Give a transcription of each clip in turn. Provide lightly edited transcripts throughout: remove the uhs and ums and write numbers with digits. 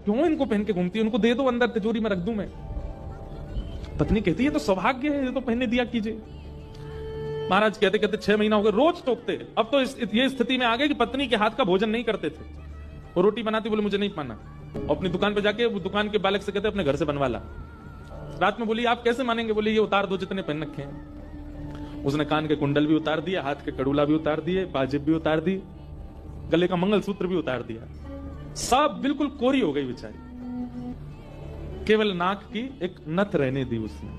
क्यों इनको पहन के घूमती है, उनको दे दो, अंदर तिजोरी में रख दूं मैं। पत्नी कहती है तो सौभाग्य है, ये तो पहनने दिया कीजिए। महाराज कहते कहते 6 महीना हो गए, रोज टोकते। अब तो ये स्थिति में आ गए कि पत्नी के हाथ का भोजन नहीं करते थे। वो रोटी बनाती, बोले मुझे नहीं पाना। अपनी दुकान पे जाके वो दुकान के बालक से कहते अपने घर से बनवा ला। रात में बोली आप कैसे मानेंगे, बोले ये उतार दो जितने पहन रखे हैं। उसने कान के कुंडल भी उतार दिया, हाथ के कड़ूला भी उतार दिए, पाजेब भी उतार दी, गले का मंगलसूत्र भी उतार दिया। सब बिल्कुल कोरी हो गई बेचारी, केवल नाक की एक नथ रहने दी उसने।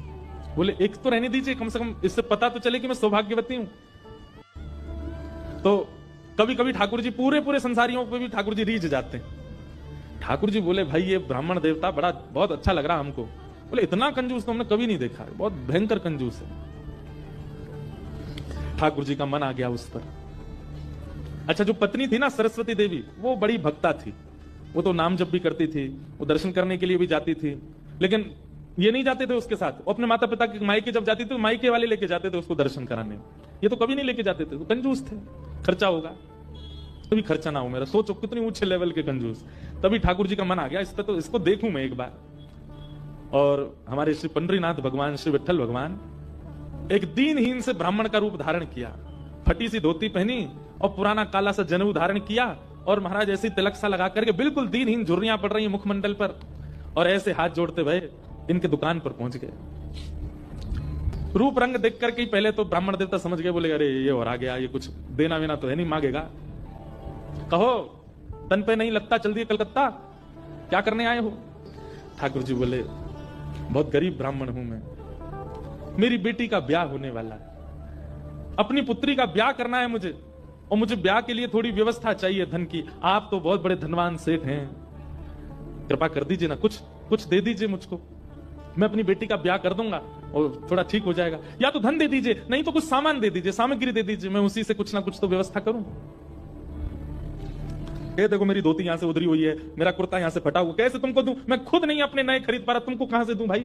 बोले एक तो रहने दीजिए, कम से कम इससे पता तो चले कि मैं सौभाग्यवती हूं। तो कभी कभी ठाकुर जी पूरे संसारियों पे भी ठाकुर जी रीझ जाते हैं। ठाकुर जी बोले भाई ये ब्राह्मण देवता बड़ा बहुत अच्छा लग रहा हमको। बोले इतना कंजूस तो हमने कभी नहीं देखा, बहुत भयंकर कंजूस है। ठाकुर जी का मन आ गया उस पर। अच्छा, जो पत्नी थी ना सरस्वती देवी, वो बड़ी भक्ता थी। वो तो नाम जप भी करती थी, वो दर्शन करने के लिए भी जाती थी, लेकिन ये नहीं जाते थे उसके साथ। वो अपने माता पिता के मायके जब जाती थी तो मायके वाले लेके जाते थे उसको दर्शन कराने। ये तो कभी नहीं लेके जाते थे, तो कंजूस थे। खर्चा होगा तभी खर्चा ना हो मेरा। सोचो कितनी ऊंचे लेवल के कंजूस। तभी ठाकुर जी का मन आ गया इस पे, तो इसको देखूं मैं एक बार। और हमारे श्री पंडरीनाथ भगवान, श्री विठल भगवान एक दीनहीन से ब्राह्मण का रूप धारण किया, फटी सी धोती पहनी और पुराना काला सा जनेऊ धारण किया, और महाराज ऐसी तिलक सा लगा करके बिल्कुल दीनहीन झुर्रियां पड़ रही है मुखमंडल पर, और ऐसे हाथ जोड़ते भय इनके दुकान पर पहुंच गए। रूप रंग देख करके ही पहले तो ब्राह्मण देवता समझ गए, बोले अरे ये और आ गया, ये कुछ देना वेना तो है नहीं, मांगेगा। कहो तन पे नहीं लगता, चल दिए कलकत्ता, क्या करने आए हो? ठाकुर जी बोले बहुत गरीब ब्राह्मण हूं मैं, मेरी बेटी का ब्याह होने वाला है, अपनी पुत्री का ब्याह करना है मुझे, और मुझे ब्याह के लिए थोड़ी व्यवस्था चाहिए धन की। आप तो बहुत बड़े धनवान सेठ हैं, कृपा कर दीजिए ना, कुछ दे दीजिए मुझको, मैं अपनी बेटी का ब्याह कर दूंगा और थोड़ा ठीक हो जाएगा। या तो धन दे दीजिए, नहीं तो कुछ सामान दे दीजिए, सामग्री दे दीजिए, मैं उसी से कुछ ना कुछ तो व्यवस्था करूं। ये देखो मेरी धोती यहां से उधरी हुई है, मेरा कुर्ता यहां से फटा हुआ, कैसे तुमको दूं? मैं खुद नहीं अपने नए खरीद पा रहा, तुमको कहां से दूं भाई?